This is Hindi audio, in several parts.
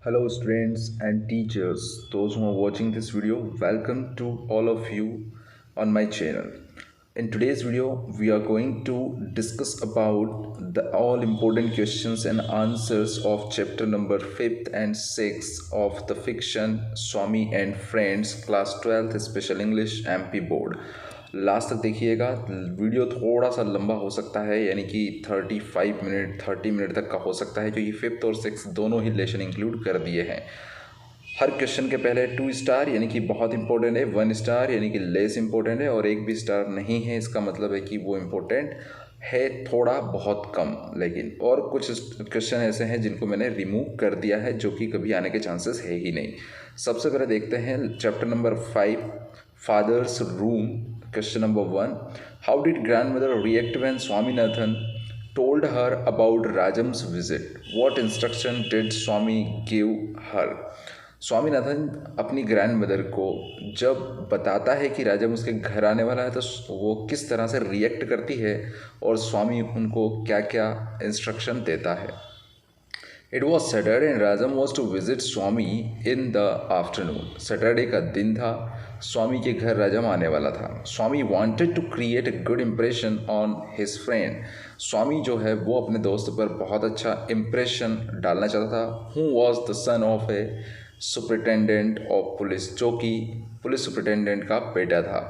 Hello, students and teachers, those who are watching this video, welcome to all of you on my channel. In today's video, we are going to discuss about the all important questions and answers of chapter number 5th and 6th of the fiction Swami and Friends class 12th special English MP board. Last तक देखिएगा, वीडियो थोड़ा सा लंबा हो सकता है, यानी कि 30 मिनट तक का हो सकता है, क्योंकि 5th और 6th दोनों ही लेसन इंक्लूड कर दिए हैं। हर क्वेश्चन के पहले 2 स्टार यानी कि बहुत इंपॉर्टेंट है, 1 स्टार यानी कि लेस इंपॉर्टेंट है, और एक भी स्टार नहीं है, इसका मतलब है कि वो इम्पोर्टेंट है थोड़ा बहुत कम। लेकिन और कुछ क्वेश्चन ऐसे हैं जिनको मैंने रिमूव कर दिया है, जो कि कभी आने के चांसेस है ही नहीं। सबसे पहले देखते हैं chapter number 5 father's room. Question number 1. How did grandmother react when Swaminathan told her about Rajam's visit? What instruction did Swami give her? Swaminathan अपनी ग्रैंडमदर को जब बताता है कि राजम उसके घर आने वाला है, तो वो किस तरह से रिएक्ट करती है और स्वामी उनको क्या क्या इंस्ट्रक्शन देता है। It was Saturday and Rajam was to visit Swami in the afternoon. Saturday का दिन था, स्वामी के घर राजम आने वाला था। स्वामी wanted to create a good impression on his friend. स्वामी जो है वो अपने दोस्त पर बहुत अच्छा इम्प्रेशन डालना चाहता था। Who was the son of a superintendent of police, जो कि पुलिस सुपरिटेंडेंट का बेटा था।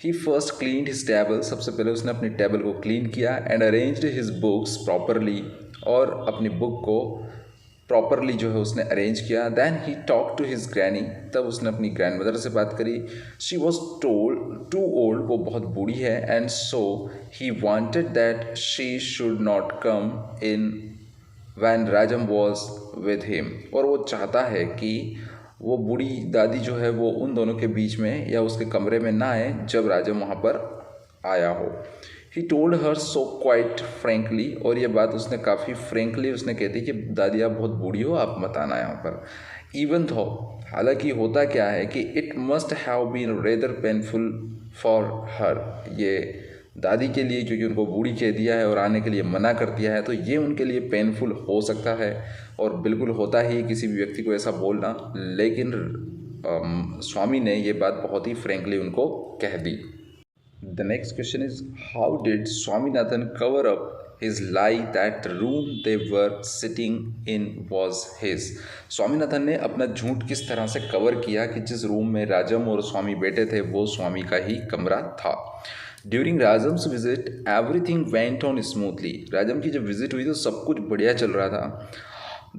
He first cleaned his table. सबसे पहले उसने अपनी टेबल को क्लीन किया and arranged his books properly, और अपनी बुक को प्रॉपरली जो है उसने अरेंज किया। Then he talk to his granny, तब उसने अपनी ग्रैंड मदर से बात करी। शी वॉज टू ओल्ड, वो बहुत बूढ़ी है, and so he wanted that she should not come in when Rajam was with him, और वो चाहता है कि वो बूढ़ी दादी जो है वो उन दोनों के बीच में या उसके कमरे में ना आए जब राजम वहाँ पर आया हो। He told her so quite frankly, और ये बात उसने काफ़ी फ्रेंकली उसने कहती कि दादी आप बहुत बूढ़ी हो, आप मत आना यहाँ पर। इवन थो, हालांकि होता क्या है कि it must have been rather painful for her, ये दादी के लिए, क्योंकि उनको बूढ़ी कह दिया है और आने के लिए मना कर दिया है, तो ये उनके लिए पेनफुल हो सकता है, और बिल्कुल होता ही किसी भी व्यक्ति को ऐसा बोलना। लेकिन स्वामी ने ये बात बहुत ही फ्रेंकली उनको कह दी। The next question is, how did Swaminathan cover up his lie that the room they were sitting in was his? Swaminathan ने अपना झूठ किस तरह से कवर किया कि जिस रूम में राजम और स्वामी बैठे थे वो स्वामी का ही कमरा था। During Rajam's visit everything went on smoothly. Rajam की जब विजिट हुई तो सब कुछ बढ़िया चल रहा था।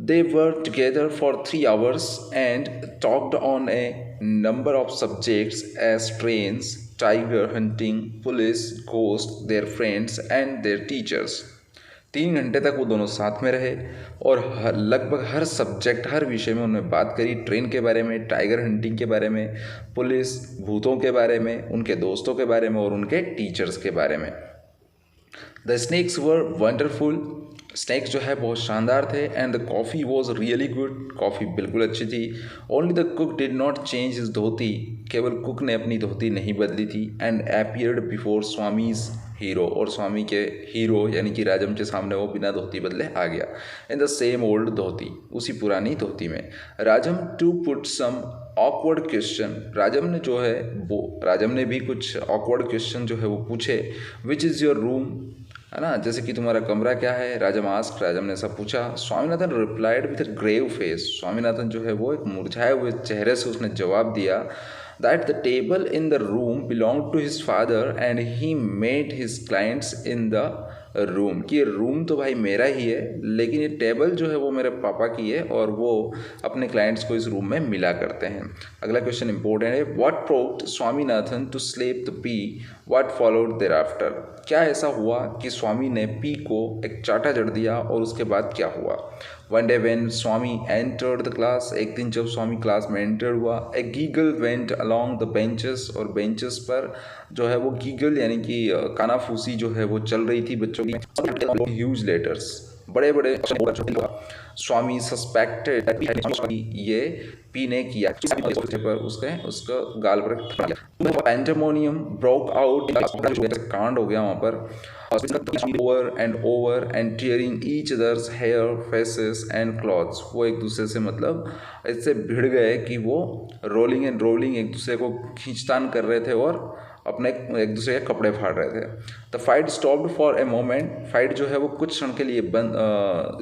They were together for 3 hours and talked on a number of subjects as trains, tiger hunting, police, ghosts, their friends and their teachers. 3 घंटे तक वो दोनों साथ में रहे और लगभग हर सब्जेक्ट, हर विषय में उन्होंने बात करी। ट्रेन के बारे में, टाइगर हंटिंग के बारे में, पुलिस, भूतों के बारे में, उनके दोस्तों के बारे में और उनके टीचर्स के बारे में। The snacks were wonderful, snacks जो है बहुत शानदार थे। And the coffee was really good, coffee बिल्कुल अच्छी थी। Only the cook did not change his dhoti, केवल कुक ने अपनी धोती नहीं बदली थी। And appeared before Swami's hero, और स्वामी के हीरो यानी कि राजम के सामने वो बिना धोती बदले आ गया। In the same old dhoti, उसी पुरानी धोती में। Rajam to put some awkward question, Rajam ने भी कुछ ऑकवर्ड क्वेश्चन जो है वो पूछे। विच इज़ योर रूम, है ना, जैसे कि तुम्हारा कमरा क्या है, राजम ने ऐसा पूछा। Swaminathan replied with a grave face, Swaminathan जो है वो एक मुरझाए हुए चेहरे से उसने जवाब दिया that the table in the room belong to his father and he made his clients in the room, कि ये रूम तो भाई मेरा ही है, लेकिन ये टेबल जो है वो मेरे पापा की है और वो अपने क्लाइंट्स को इस रूम में मिला करते हैं। अगला क्वेश्चन इंपॉर्टेंट है, what provoked Swaminathan to slap the pea, what followed thereafter, क्या ऐसा हुआ कि स्वामी ने पी को एक चाटा जड़ दिया और उसके बाद क्या हुआ। One day when Swami entered the class, एक दिन जब स्वामी क्लास में एंटर हुआ, ए गीगल वेंट अलोंग द बेंचेस, और बेंचेस पर जो है वो गीगल यानी कि कानाफूसी जो है वो चल रही थी बच्चों की। ह्यूज लेटर्स, बड़े बड़े स्वामी सस्पेक्टेड ये पी ने किया पर उसका गाल पर पेंडेमोनियम ब्रोक आउट, कांड हो गया वहाँ पर, over and tearing each other's hair, faces and clothes। वो एक दूसरे से मतलब इससे भिड़ गए कि वो रोलिंग एंड रोलिंग एक दूसरे को खींचतान कर रहे थे और अपने एक दूसरे के कपड़े फाड़ रहे थे। The fight stopped for a moment, fight जो है वो कुछ क्षण के लिए बंद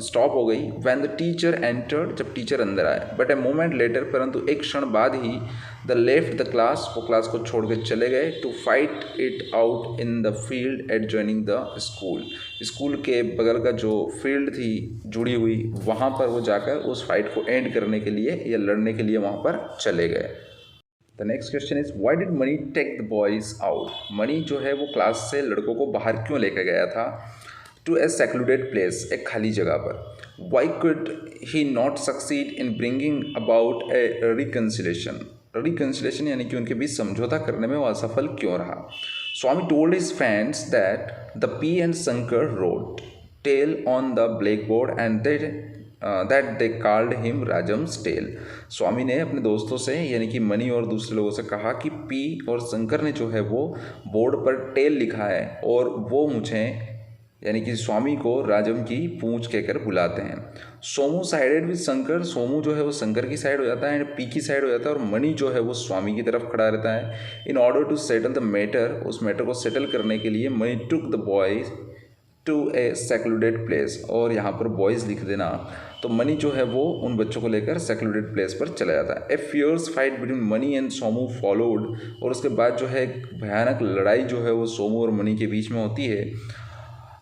स्टॉप हो गई। व्हेन द टीचर एंटर्ड, जब टीचर अंदर आए। बट ए मोमेंट लेटर, परंतु एक क्षण बाद ही द लेफ्ट द क्लास, वो क्लास को छोड़ के चले गए। To fight it out in the field adjoining the school, school के बगल का जो फील्ड थी जुड़ी हुई, वहाँ पर वो जाकर उस फाइट को एंड करने के लिए या लड़ने के लिए वहाँ पर चले गए। The next question is why did Mani take the boys out. Mani जो है वो क्लास से लड़कों को बाहर क्यों लेकर गया था? टू ए सेक्लूडेड प्लेस, एक खाली जगह पर। Y could he not succeed in bringing about A reconciliation, reconciliation यानी कि उनके बीच समझौता करने में वो असफल क्यों रहा? Swami told his fans that the pea and Shankar wrote tail on the blackboard and that they called him Rajam's tail. Swami ने अपने दोस्तों से यानी कि मनी और दूसरे लोगों से कहा कि पी और शंकर ने जो है वो बोर्ड पर टेल लिखा है और वो मुझे यानी कि स्वामी को राजम की पूंछ कहकर बुलाते हैं। सोमू साइडेड विद शंकर, सोमू जो है वो शंकर की साइड हो जाता है एंड पी की साइड हो जाता है और मनी जो है वो स्वामी की तरफ खड़ा रहता है। In order to settle the matter, उस मैटर को सेटल करने के लिए Mani took the boys to a secluded place, और यहाँ पर बॉयज़ लिख देना तो मनी जो है वो उन बच्चों को लेकर सेक्लूडेड प्लेस पर चला जाता है। A fierce fight between Mani and Somu followed, और उसके बाद जो है भयानक लड़ाई जो है वो सोमू और मनी के बीच में होती है।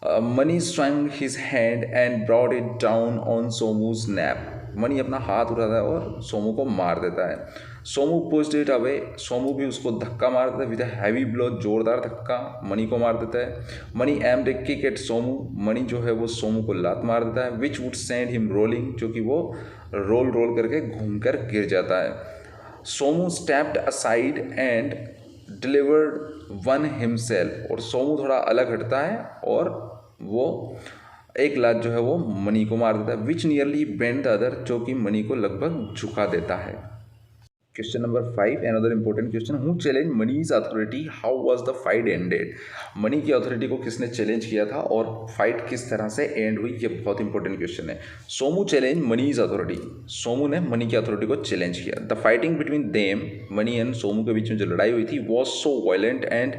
Mani swung his hand and brought it down on Somu's nape, Mani अपना हाथ उठाता है और सोमू को मार देता है। Somu pushed it away, Somu भी उसको धक्का मार देता है विद हैवी ब्लो, जोरदार धक्का मनी को मार देता है। Money aimed a kick eight Somu, money जो है वो सोमू को लात मार देता है। Which would send him rolling, जो कि वो रोल रोल करके घूमकर गिर जाता है। Somu stepped aside and delivered one himself, और सोमू थोड़ा अलग हटता है और वो एक लात जो है वो मनी को मार देता है। Which nearly bent the other, जो कि मनी को लगभग झुका देता है। Question number 5, another important question, who challenged Mani's authority, how was the fight ended. Mani की अथॉरिटी को किसने चैलेंज किया था और फाइट किस तरह से एंड हुई, ये बहुत इंपॉर्टेंट क्वेश्चन है। सोमू चैलेंज मनीज अथॉरिटी, सोमू ने मनी की अथॉरिटी को चैलेंज किया। The fighting between them, money and Somu के बीच में जो लड़ाई हुई थी, was so violent and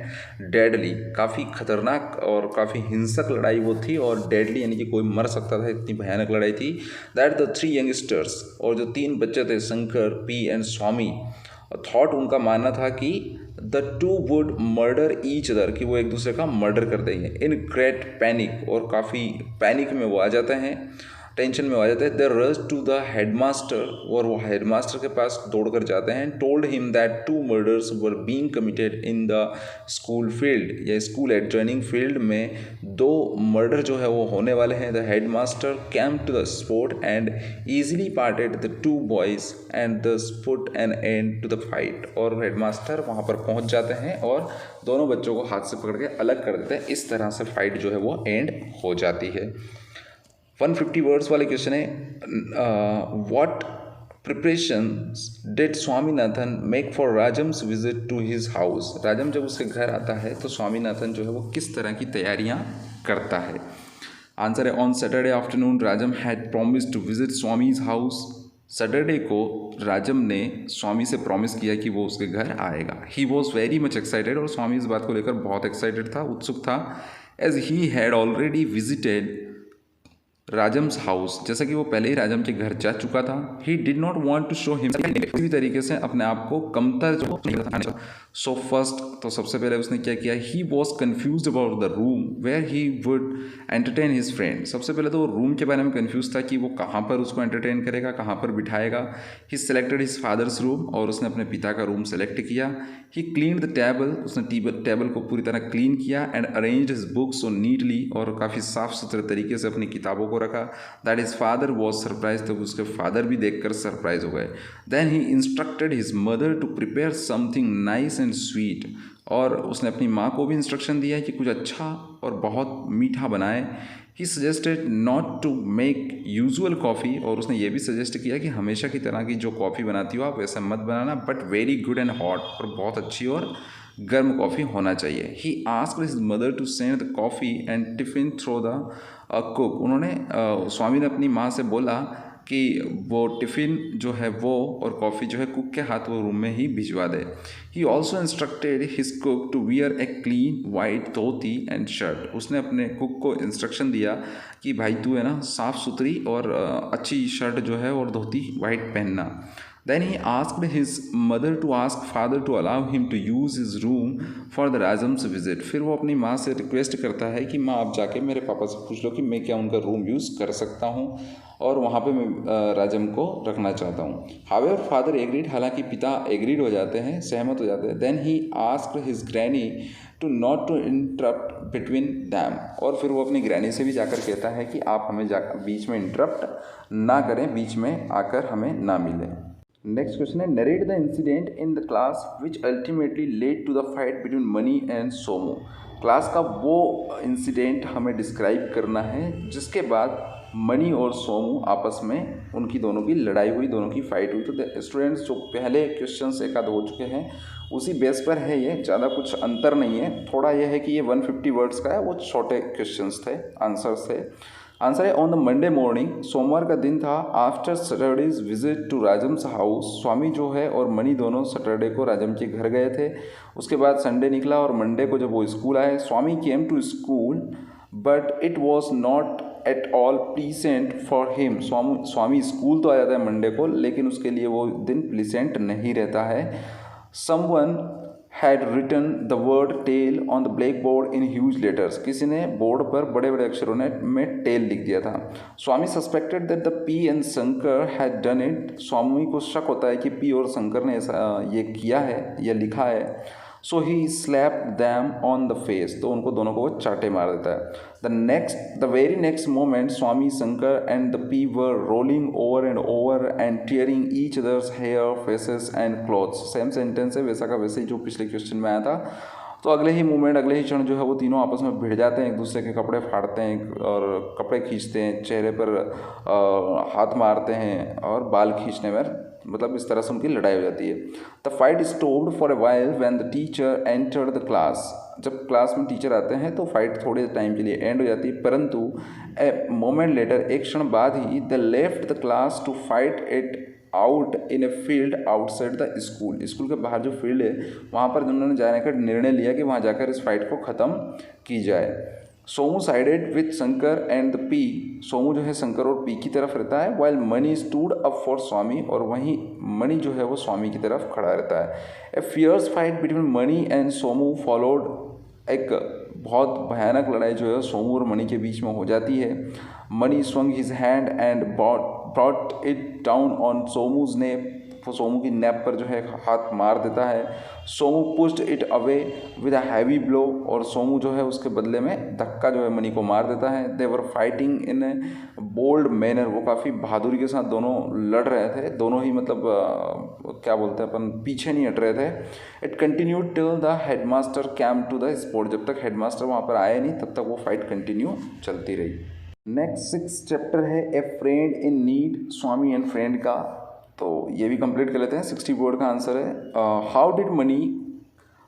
deadly, काफ़ी खतरनाक और काफ़ी हिंसक लड़ाई वो थी, और डेडली यानी कि कोई मर सकता था, इतनी भयानक लड़ाई थी। दैट द 3 यंगस्टर्स, और जो 3 बच्चे थे Shankar, P and Swami, thought उनका मानना था कि the two would murder each other, कि वो एक दूसरे का मर्डर कर देंगे। इन ग्रेट पैनिक, और काफ़ी पैनिक में वो आ जाते हैं, टेंशन में आ जाते हैं। They rush to the headmaster, और वो हेडमास्टर के पास दौड़ कर जाते हैं। Told him that 2 murders were being committed in the school field, या स्कूल एडजॉइनिंग फील्ड में 2 मर्डर जो है वो होने वाले हैं। The headmaster came to the spot and easily parted the 2 boys and the put an end to the fight, और हेडमास्टर वहाँ पर पहुँच जाते हैं और दोनों बच्चों को हाथ से पकड़ के अलग कर देते हैं। इस तरह से फाइट जो है वो एंड हो जाती है। 150 वर्ड्स वाले क्वेश्चन है, what preparations did Swaminathan make for Rajam's visit to his house. Rajam जब उसके घर आता है तो स्वामीनाथन जो है वो किस तरह की तैयारियां करता है। आंसर है, on Saturday afternoon Rajam had promised to visit Swami's house. Saturday को राजम ने स्वामी से प्रॉमिस किया कि वो उसके घर आएगा। He was very much excited, और स्वामी इस बात को लेकर बहुत एक्साइटेड था, उत्सुक था। As he had already visited Rajam's house, जैसा कि वो पहले ही राजम के घर जा चुका था। He did not want to show him, किसी भी तरीके से अपने आप को कमतर जो सो फर्स्ट, तो सबसे पहले उसने क्या किया, he was confuse about the room where he would entertain his friend. सबसे पहले तो वो रूम के बारे में कन्फ्यूज था कि वो कहाँ पर उसको एंटरटेन करेगा, कहाँ पर बिठाएगा। ही सेलेक्टेड हिज फादर्स रूम, और उसने अपने पिता का रूम सेलेक्ट किया। ही क्लीन द टेबल, उसने टेबल को पूरी तरह क्लीन किया। And arrange his books so neatly, और काफ़ी साफ सुथरे तरीके से अपनी किताबों को रखा। That his father was surprise, तो उसके फादर भी देखकर सरप्राइज हो गए। Then he instructed his mother to prepare something nice and sweet, और उसने अपनी माँ को भी इंस्ट्रक्शन दिया है कि कुछ अच्छा और बहुत मीठा बनाए। He suggested not to make usual coffee, और उसने ये भी सजेस्ट किया कि हमेशा की तरह की जो कॉफ़ी बनाती हो आप वैसा मत बनाना, but very good and hot, और बहुत अच्छी और गर्म कॉफ़ी होना चाहिए। He asked his mother to send the coffee and tiffin through the cook. उन्होंने स्वामी ने अपनी माँ से बोला कि वो टिफ़िन जो है वो और कॉफ़ी जो है कुक के हाथ वो रूम में ही भिजवा दे। He also instructed his cook to wear a clean white dhoti and shirt. उसने अपने कुक को इंस्ट्रक्शन दिया कि भाई तू है ना साफ़ सुथरी और अच्छी शर्ट जो है और धोती वाइट पहनना। Then he asked his mother to ask father to allow him to use his room for the राजम्स visit। फिर वो अपनी माँ से रिक्वेस्ट करता है कि माँ आप जाके मेरे पापा से पूछ लो कि मैं क्या उनका रूम यूज़ कर सकता हूँ और वहाँ पे मैं राजम को रखना चाहता हूँ। हावेवर फादर एग्रीड, हालांकि पिता एग्रीड हो जाते हैं, सहमत हो जाते हैं। Then he asked his granny to not to interrupt between them, और फिर वो अपनी ग्रैनी से भी जाकर कहता है कि आप हमें बीच में इंटरप्ट ना करें, बीच में आकर हमें ना मिलें। नेक्स्ट क्वेश्चन है, narrate the incident in the class which ultimately led to the fight between Mani and Somu. Class का वो इंसिडेंट हमें डिस्क्राइब करना है जिसके बाद मनी और सोमू आपस में उनकी दोनों की लड़ाई हुई, दोनों की फाइट हुई। तो स्टूडेंट्स जो पहले क्वेश्चंस एक आध हो चुके हैं उसी बेस पर है, ये ज़्यादा कुछ अंतर नहीं है। थोड़ा यह है कि ये 150 वर्ड्स का है, वो छोटे क्वेश्चंस थे, आंसर्स थे। आंसर है ऑन द मंडे मॉर्निंग, सोमवार का दिन था। After Saturday's visit to Rajam's house, Swami जो है और मनी दोनों सैटरडे को राजम के घर गए थे। उसके बाद संडे निकला और मंडे को जब वो स्कूल आए, Swami came to school but it was not at all pleasant for him. Swami school तो आ जाता है मंडे को, लेकिन उसके लिए वो दिन प्लीसेंट नहीं रहता है। Someone had written the word tail on the blackboard in huge letters। किसी ने बोर्ड पर बड़े बड़े अक्षरों में टेल लिख दिया था। Swami suspected that the pea and Shankar had done it. Swami को शक होता है कि पी और शंकर ने ऐसा ये किया है, ये लिखा है। So he slapped them on the face, तो उनको दोनों को वो चाटे मार देता है। The very next moment Swami Shankar and the P were rolling over and over and tearing each other's hair faces and clothes. Same sentence है वैसा का वैसे ही जो पिछले क्वेश्चन में आया था। तो अगले ही मोमेंट, अगले ही क्षण जो है वो तीनों आपस में भिड़ जाते हैं, एक दूसरे के कपड़े फाड़ते हैं और कपड़े खींचते हैं, चेहरे पर हाथ मारते हैं और बाल खींचने में, मतलब इस तरह से उनकी लड़ाई हो जाती है। The fight stopped for a while when the teacher entered the class. जब क्लास में टीचर आते हैं तो फाइट थोड़े टाइम के लिए एंड हो जाती है, परंतु ए मोमेंट लेटर, एक क्षण बाद ही, they left the class to fight it out in a field outside the school. School के बाहर जो फील्ड है वहाँ पर उन्होंने जाने का निर्णय लिया कि वहाँ जाकर इस फाइट को ख़त्म की जाए। Somu sided with Shankar and the pea. Somu जो है शंकर और पी की तरफ रहता है, while Mani stood up for Swami, और वहीं मनी जो है वो स्वामी की तरफ खड़ा रहता है। A fierce fight between Mani and Somu followed. एक बहुत भयानक लड़ाई जो है सोमू और मनी के बीच में हो जाती है। Mani swung his hand and brought it down on Somu's nape. वो सोमू की नेप पर जो है हाथ मार देता है। Somu pushed it away with a heavy blow, और सोमू जो है उसके बदले में धक्का जो है मनी को मार देता है। They were fighting in a bold manner. वो काफ़ी बहादुरी के साथ दोनों लड़ रहे थे, दोनों ही मतलब क्या बोलते हैं अपन, पीछे नहीं हट रहे थे। It continued till the headmaster came to the spot. जब तक हेडमास्टर वहाँ पर आए नहीं तब तक वो फाइट कंटिन्यू चलती रही। नेक्स्ट 6 चैप्टर है a friend in need, Swami and friend का। तो ये भी कंप्लीट कर लेते हैं। 60 बोर्ड का आंसर है, how did money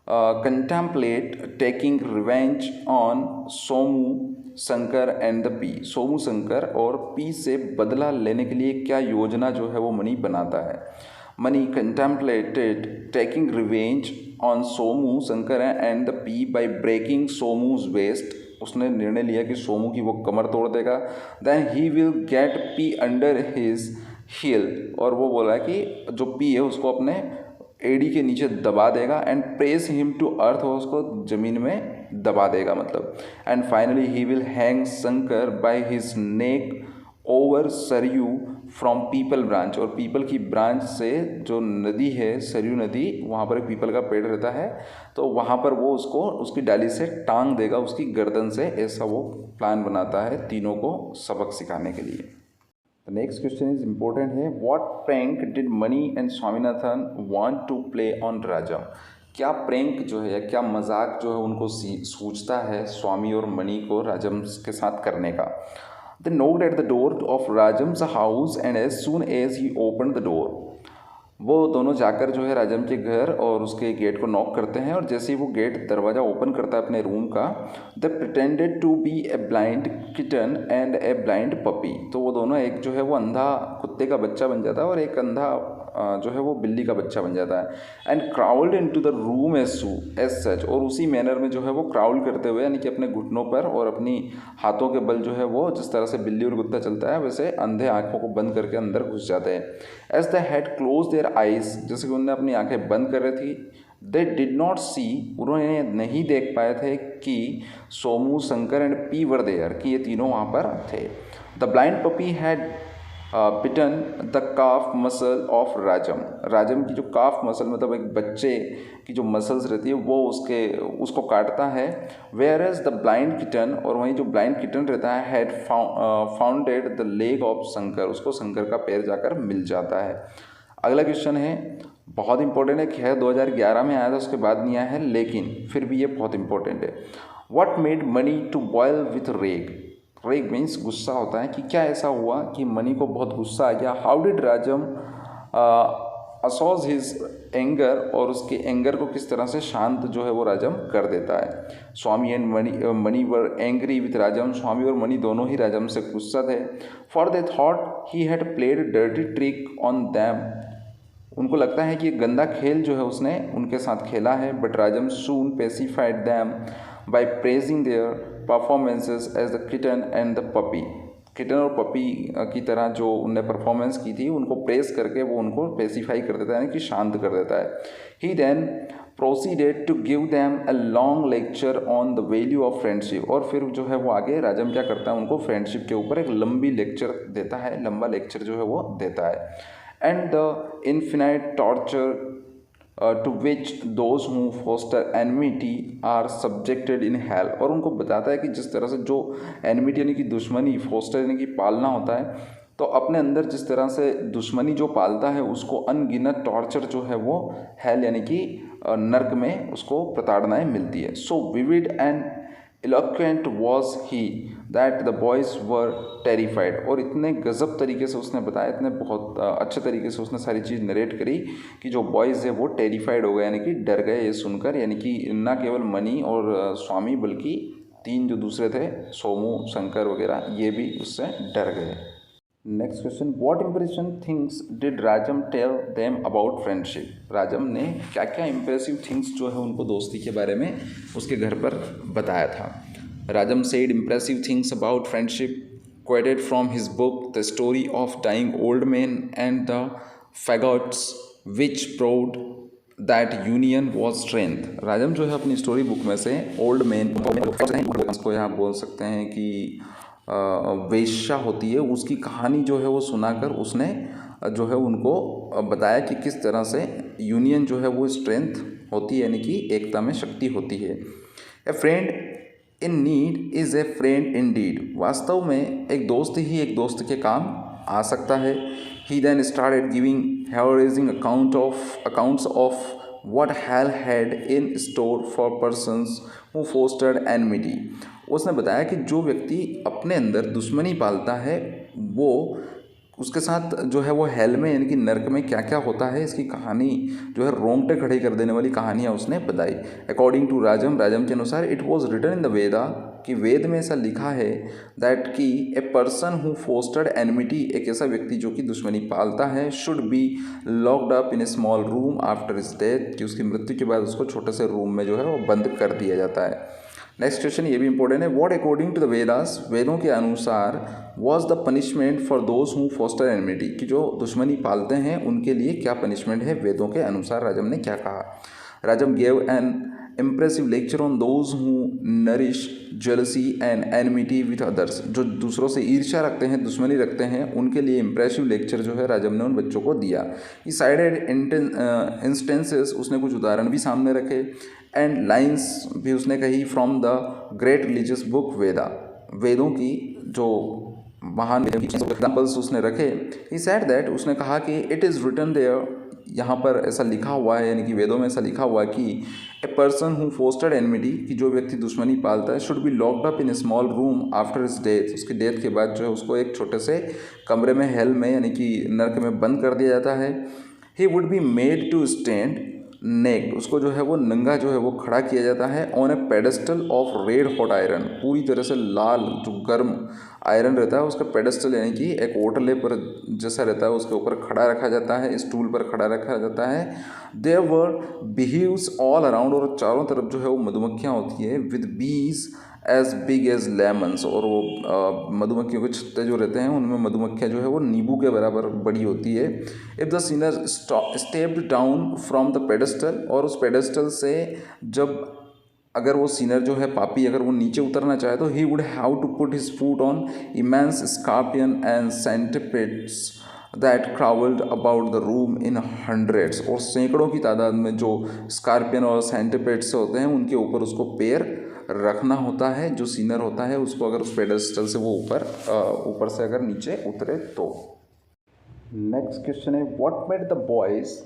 contemplate taking revenge on Somu Shankar and the pea. Somu Shankar और पी से बदला लेने के लिए क्या योजना जो है वो मनी बनाता है। Mani contemplated taking revenge on Somu Shankar and the pea by breaking Somu's waist. उसने निर्णय लिया कि सोमू की वो कमर तोड़ देगा। Then he will get Pea under his heel, और वो बोला कि जो पी है उसको अपने एडी के नीचे दबा देगा। And press him to earth, और उसको ज़मीन में दबा देगा मतलब। And finally he will hang Shankar by his neck over Sarayu from peepul branch. और पीपल की ब्रांच से जो नदी है सरयू नदी, वहाँ पर एक पीपल का पेड़ रहता है, तो वहाँ पर वो उसको उसकी डाली से टांग देगा उसकी गर्दन से। ऐसा वो प्लान बनाता है तीनों को सबक सिखाने के लिए। नेक्स्ट क्वेश्चन इज इम्पोर्टेंट है, what prank did Mani and Swaminathan want to play on Rajam. क्या प्रैंक जो है, क्या मजाक जो है उनको सूझता है स्वामी और मणि को राजम के साथ करने का। They knocked at the door of Rajam's house and as soon as he opened the door, वो दोनों जाकर जो है राजम के घर और उसके गेट को नॉक करते हैं और जैसे ही वो गेट दरवाज़ा ओपन करता है अपने रूम का, they pretended to be a blind kitten and a blind puppy. तो वो दोनों, एक जो है वो अंधा कुत्ते का बच्चा बन जाता है और एक अंधा जो है वो बिल्ली का बच्चा बन जाता है। And crawled into the room as such, और उसी मैनर में जो है वो क्राउल करते हुए, यानी कि अपने घुटनों पर और अपनी हाथों के बल जो है वो, जिस तरह से बिल्ली और कुत्ता चलता है वैसे अंधे आँखों को बंद करके अंदर घुस जाते हैं। As they had close their eyes, जैसे कि उन्होंने अपनी आंखें बंद कर रही थी। दे डिड नॉट सी, उन्होंने नहीं देख पाए थे कि Somu, Shankar and pea were there, कि ये तीनों वहाँ पर थे। The blind puppy had bitten the calf muscle of Rajam, Rajam की जो काफ मसल, मतलब एक बच्चे की जो मसल्स रहती है वो उसको काटता है। Whereas the blind kitten, और वहीं जो ब्लाइंड किटन रहता है, had founded the leg of Shankar, उसको शंकर का पैर जाकर मिल जाता है। अगला क्वेश्चन है, बहुत इंपॉर्टेंट है, खैर 2011 में आया था, उसके बाद नहीं आया है, लेकिन फिर भी ये बहुत इंपॉर्टेंट है। What made Mani to boil with rage, rage means गुस्सा होता है, कि क्या ऐसा हुआ कि मनी को बहुत गुस्सा आ गया। How did Rajam assuage his anger, और उसके एंगर को किस तरह से शांत जो है वो राजम कर देता है। Swami and Mani were angry with Rajam, Swami और मनी दोनों ही राजम से गुस्सा थे। For they thought he had played dirty trick on them, उनको लगता है कि एक गंदा खेल जो है उसने उनके साथ खेला है। But Rajam soon pacified them by praising their performances as the kitten and the puppy, kitten और पपी की तरह जो उनने परफॉर्मेंस की थी उनको प्रेस करके वो उनको पेसिफाई कर देता है, यानी कि शांत कर देता है। He then proceeded to give them a long lecture on the value of friendship, और फिर जो है वो आगे राजम क्या करता है, उनको फ्रेंडशिप के ऊपर एक लंबी लेक्चर देता है, लंबा लेक्चर जो है वो देता है। And the infinite torture to which those who foster enmity are subjected in hell, और उनको बताता है कि जिस तरह से जो एनमिटी यानी कि दुश्मनी, फोस्टर यानी कि पालना होता है, तो अपने अंदर जिस तरह से दुश्मनी जो पालता है उसको अनगिनत टॉर्चर जो है वो हेल यानी कि नर्क में उसको प्रताड़नाएं मिलती है। So vivid and eloquent was he that the boys were terrified, और इतने गज़ब तरीके से उसने बताया, इतने बहुत अच्छे तरीके से उसने सारी चीज़ नरेट करी कि जो बॉयज़ है वो टेरिफाइड हो गए, यानी कि डर गए ये सुनकर, यानी कि न केवल मनी और स्वामी बल्कि तीन जो दूसरे थे, सोमू, शंकर वगैरह, ये भी उससे डर गए। Next question, what impression things did Rajam tell them about friendship, Rajam ने क्या क्या इम्प्रेसिव थिंग्स जो है उनको दोस्ती के बारे में उसके घर पर बताया था। राजम said impressive things about friendship quoted from his book The Story of Dying Old Men and the Fagots which proved that union was strength। राजम जो है अपनी स्टोरी बुक में से ओल्ड मैन को यहाँ बोल सकते हैं कि वेश्या होती है, उसकी कहानी जो है वो सुनाकर उसने जो है उनको बताया कि किस तरह से यूनियन जो है वो स्ट्रेंथ होती है, यानी कि एकता में शक्ति होती है। A friend in need is a friend in deed, वास्तव में एक दोस्त ही एक दोस्त के काम आ सकता है। He then started giving heroising accounts of what hell had in store for persons who fostered enmity। उसने बताया कि जो व्यक्ति अपने अंदर दुश्मनी पालता है वो उसके साथ जो है वो हेल में यानी कि नर्क में क्या क्या होता है, इसकी कहानी जो है रोंगटे खड़े कर देने वाली कहानियाँ उसने बताई। अकॉर्डिंग टू राजम के अनुसार it was written in the Veda, कि वेद में ऐसा लिखा है दैट कि a person who fostered enmity, एक ऐसा व्यक्ति जो कि दुश्मनी पालता है, should be locked up in a small room after his death, कि उसकी मृत्यु के बाद उसको छोटे से रूम में जो है वो बंद कर दिया जाता है। नेक्स्ट क्वेश्चन ये भी इंपॉर्टेंट है, what according to the Vedas, वेदों के अनुसार was the punishment for those who foster enmity, कि जो दुश्मनी पालते हैं उनके लिए क्या पनिशमेंट है वेदों के अनुसार। राजम ने क्या कहा, राजम gave an impressive lecture on those who nourish jealousy and enmity with others, जो दूसरों से ईर्ष्या रखते हैं, दुश्मनी रखते हैं, उनके लिए इम्प्रेसिव लेक्चर जो है राजम ने उन बच्चों को दिया। ई साइडेड इंस्टेंसेस, उसने कुछ उदाहरण भी सामने रखे, एंड लाइन्स भी उसने कही from the great religious book Veda, वेदों की जो महान एग्जाम्पल्स उसने रखे। ही सेड दैट, उसने कहा कि इट इज़ रिटन देयर, यहाँ पर ऐसा लिखा हुआ है, यानी कि वेदों में ऐसा लिखा हुआ है कि a person who fostered enmity, कि जो व्यक्ति दुश्मनी पालता है, should be locked up in a small room after his death, उसकी डेथ के बाद जो है उसको एक छोटे से कमरे में, हेल में, यानी कि नर्क में बंद कर दिया जाता है। He would be made to stand naked, उसको जो है वो नंगा जो है वो खड़ा किया जाता है on A pedestal of red hot iron, पूरी तरह से लाल जो गर्म आयरन रहता है उसका पेडेस्टल, यानी कि एक ओटले पर जैसा रहता है उसके ऊपर खड़ा रखा जाता है, स्टूल पर खड़ा रखा जाता है। देयर वर बीव्स ऑल अराउंड, और चारों तरफ जो है वो मधुमक्खियाँ होती है, विद बीज एज बिग एज लेमन्स, और वो मधुमक्खियों के छत्ते जो रहते हैं उनमें मधुमक्खियाँ जो है वो नींबू के बराबर बड़ी होती है। If the Sinner stepped down from the pedestal, और उस पेडेस्टल से जब अगर वो सिनर जो है पापी अगर वो नीचे उतरना चाहे तो he would have to put his foot on immense scorpion and centipedes that crawled about the room in hundreds, और सैकड़ों की तादाद में जो स्कॉर्पियन और सेंटिपिड्स होते हैं उनके ऊपर उसको पैर रखना होता है, जो सीनर होता है उसको अगर उस पेडेस्टल से वो ऊपर से अगर नीचे उतरे तो। नेक्स्ट क्वेश्चन है, what made the boys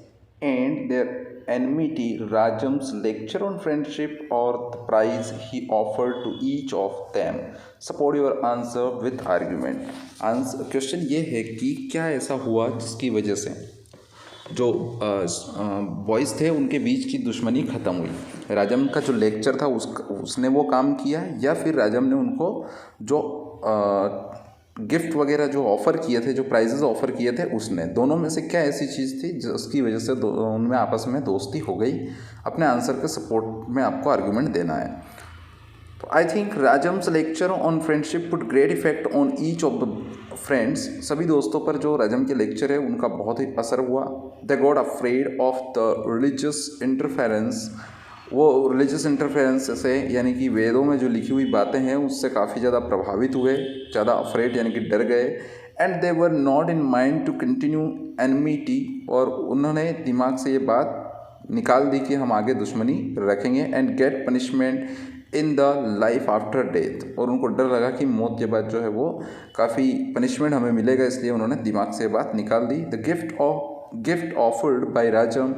and their enmity Rajam's lecture on friendship or the prize he offered to each of them? Support your answer with argument. Answer question ये है कि क्या ऐसा हुआ जिसकी वजह से जो बॉयज़ थे उनके बीच की दुश्मनी ख़त्म हुई। राजम का जो लेक्चर था उसने वो काम किया, या फिर राजम ने उनको जो गिफ्ट वगैरह जो ऑफ़र किए थे, जो प्राइजेस ऑफ़र किए थे उसने, दोनों में से क्या ऐसी चीज़ थी जिसकी वजह से उनमें आपस में दोस्ती हो गई? अपने आंसर के सपोर्ट में आपको आर्गूमेंट देना है। तो I think Rajam's lecture on friendship put great effect on each of the friends, सभी दोस्तों पर जो राजम के लेक्चर है उनका बहुत ही असर हुआ। They got afraid of the religious interference, वो रिलीजियस इंटरफेरेंस से, यानी कि वेदों में जो लिखी हुई बातें हैं उससे काफ़ी ज़्यादा प्रभावित हुए, ज़्यादा अफ्रेड यानी कि डर गए। And they were not in mind to continue enmity, और उन्होंने दिमाग से ये बात निकाल दी कि हम आगे दुश्मनी रखेंगे। And get punishment in the life after death, और उनको डर लगा कि मौत के बाद जो है वो काफ़ी पनिशमेंट हमें मिलेगा, इसलिए उन्होंने दिमाग से बात निकाल दी। The gift offered by Rajam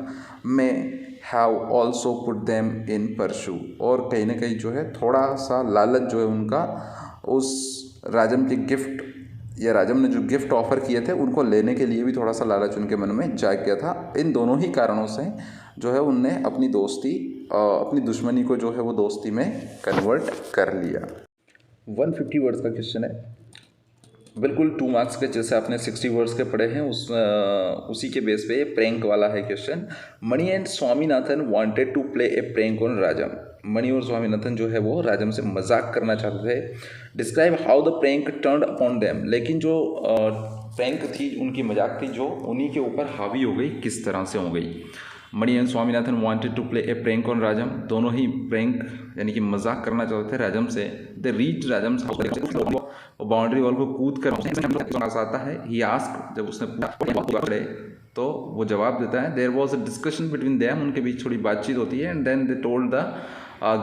may have also put them in pressure, और कहीं ना कहीं जो है थोड़ा सा लालच जो है उनका उस राजम के गिफ्ट, या राजम ने जो गिफ्ट ऑफर किए थे उनको लेने के लिए भी थोड़ा सा लालच उनके मन में जाग गया था। इन दोनों ही कारणों से जो है उनने अपनी दुश्मनी को जो है वो दोस्ती में कन्वर्ट कर लिया। 150 वर्ड्स का क्वेश्चन है, बिल्कुल 2 मार्क्स के, जैसे आपने 60 वर्ड्स के पढ़े हैं उसी के बेस पे ये प्रैंक वाला है question. Mani and Swaminathan wanted to play a prank on Rajam, Mani और स्वामीनाथन जो है वो राजम से मजाक करना चाहते थे। Describe how the prank turned upon them, लेकिन जो प्रैंक थी उनकी मजाक थी जो उन्हीं के ऊपर हावी हो गई, किस तरह से हो गई। Mani and Swaminathan wanted to play a prank on Rajam, दोनों ही प्रैंक यानी कि मजाक करना चाहते थे राजम से। They reach Rajam boundary wall को कूद कर आता है। ही आस्क, जब उसने पूछा तो वो जवाब देता है। There was a discussion between them, उनके बीच थोड़ी बातचीत होती है। And then they told the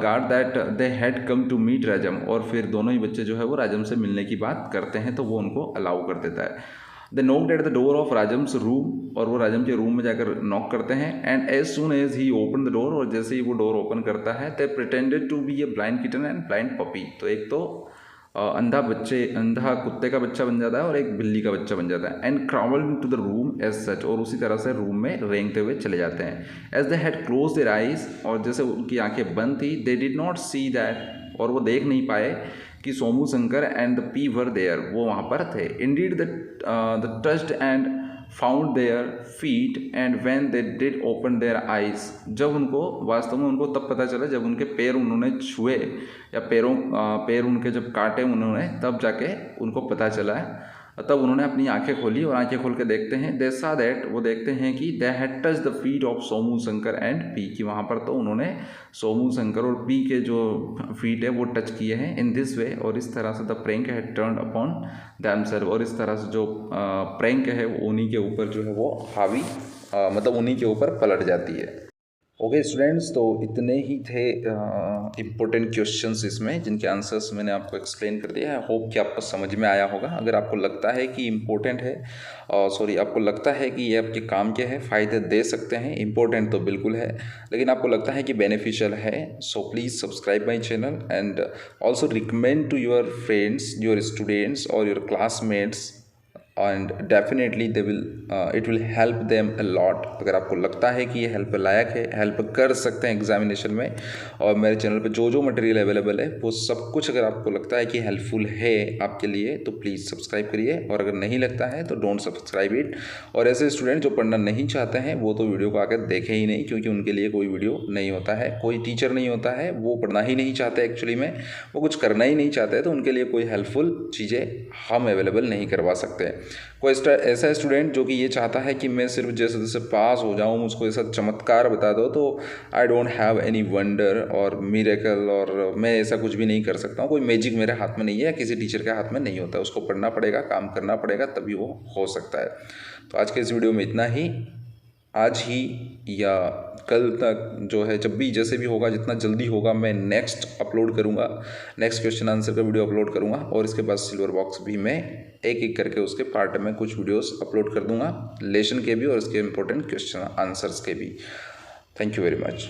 guard that they had come to meet Rajam, और फिर दोनों ही बच्चे जो है वो राजम से मिलने की बात करते हैं, तो वो उनको अलाउ कर देता है। They knocked at the door of Rajam's room, और वो राजम के रूम में जाकर नॉक करते हैं। And as soon as he opened the door, और जैसे ही वो डोर ओपन करता है, they pretended to be a blind kitten and blind puppy, तो एक तो अंधा कुत्ते का बच्चा बन जाता है और एक बिल्ली का बच्चा बन जाता है। And crawled into the room as such, और उसी तरह से रूम में रेंगते हुए चले जाते हैं। As they had close their eyes, और जैसे उनकी आंखें बंद थी, they did not see that, और वो देख नहीं पाए कि Somu Shankar and the P were there, वो वहाँ पर थे। Indeed the touched and found their feet and when they did open their eyes, जब उनको वास्तव में उनको तब पता चला जब उनके पैर उन्होंने छुए, या पैर उनके जब काटे उन्होंने, तब जाके उनको पता चला है। तब उन्होंने अपनी आंखें खोली, और आंखें खोल के देखते हैं, दे सा दैट, वो देखते हैं कि they had touch the feet of Somu Shankar and P, कि वहाँ पर तो उन्होंने सोमू शंकर और पी के जो फीट है वो टच किए हैं। इन दिस वे, और इस तरह से the prank had turned upon themselves, और इस तरह से जो प्रैंक है वो उन्हीं के ऊपर जो है वो हावी मतलब उन्हीं के ऊपर पलट जाती है। ओके स्टूडेंट्स, तो इतने ही थे इम्पोर्टेंट क्वेश्चंस इसमें, जिनके आंसर्स मैंने आपको एक्सप्लेन कर दिया है। होप कि आपको समझ में आया होगा। अगर आपको लगता है कि इम्पोर्टेंट है, आपको लगता है कि ये आपके काम के हैं, फ़ायदे दे सकते हैं, इम्पोर्टेंट तो बिल्कुल है, लेकिन आपको लगता है कि बेनिफिशियल है, so please subscribe my channel and also recommend to your friends, your students और your classmates, and definitely they will it will help them a lot. अगर आपको लगता है कि ये हेल्प लायक है, हेल्प कर सकते हैं एग्जामिनेशन में, और मेरे चैनल पे जो जो मटेरियल अवेलेबल है वो सब कुछ अगर आपको लगता है कि हेल्पफुल है आपके लिए, तो प्लीज़ सब्सक्राइब करिए, और अगर नहीं लगता है तो डोंट सब्सक्राइब इट। और ऐसे स्टूडेंट जो पढ़ना नहीं चाहते हैं वो तो वीडियो को आकर देखें ही नहीं, क्योंकि उनके लिए कोई वीडियो नहीं होता है, कोई टीचर नहीं होता है, वो पढ़ना ही नहीं चाहते, एक्चुअली में वो कुछ करना ही नहीं चाहते, तो उनके लिए कोई हेल्पफुल चीज़ें हम अवेलेबल नहीं करवा सकते। कोई ऐसा स्टूडेंट जो कि ये चाहता है कि मैं सिर्फ जैसे जैसे पास हो जाऊँ, मुझको ऐसा चमत्कार बता दो, तो I don't have any wonder और मिरेकल, और मैं ऐसा कुछ भी नहीं कर सकता हूँ, कोई मैजिक मेरे हाथ में नहीं है, किसी टीचर के हाथ में नहीं होता है। उसको पढ़ना पड़ेगा, काम करना पड़ेगा, तभी वो हो सकता है। तो आज के इस वीडियो में इतना ही। आज ही या कल तक जो है, जब भी जैसे भी होगा, जितना जल्दी होगा, मैं नेक्स्ट अपलोड करूँगा, नेक्स्ट क्वेश्चन आंसर का वीडियो अपलोड करूँगा, और इसके बाद सिल्वर बॉक्स भी मैं एक एक करके उसके पार्ट में कुछ वीडियोस अपलोड कर दूँगा, लेसन के भी और इसके इम्पोर्टेंट क्वेश्चन आंसर्स के भी। Thank you very much.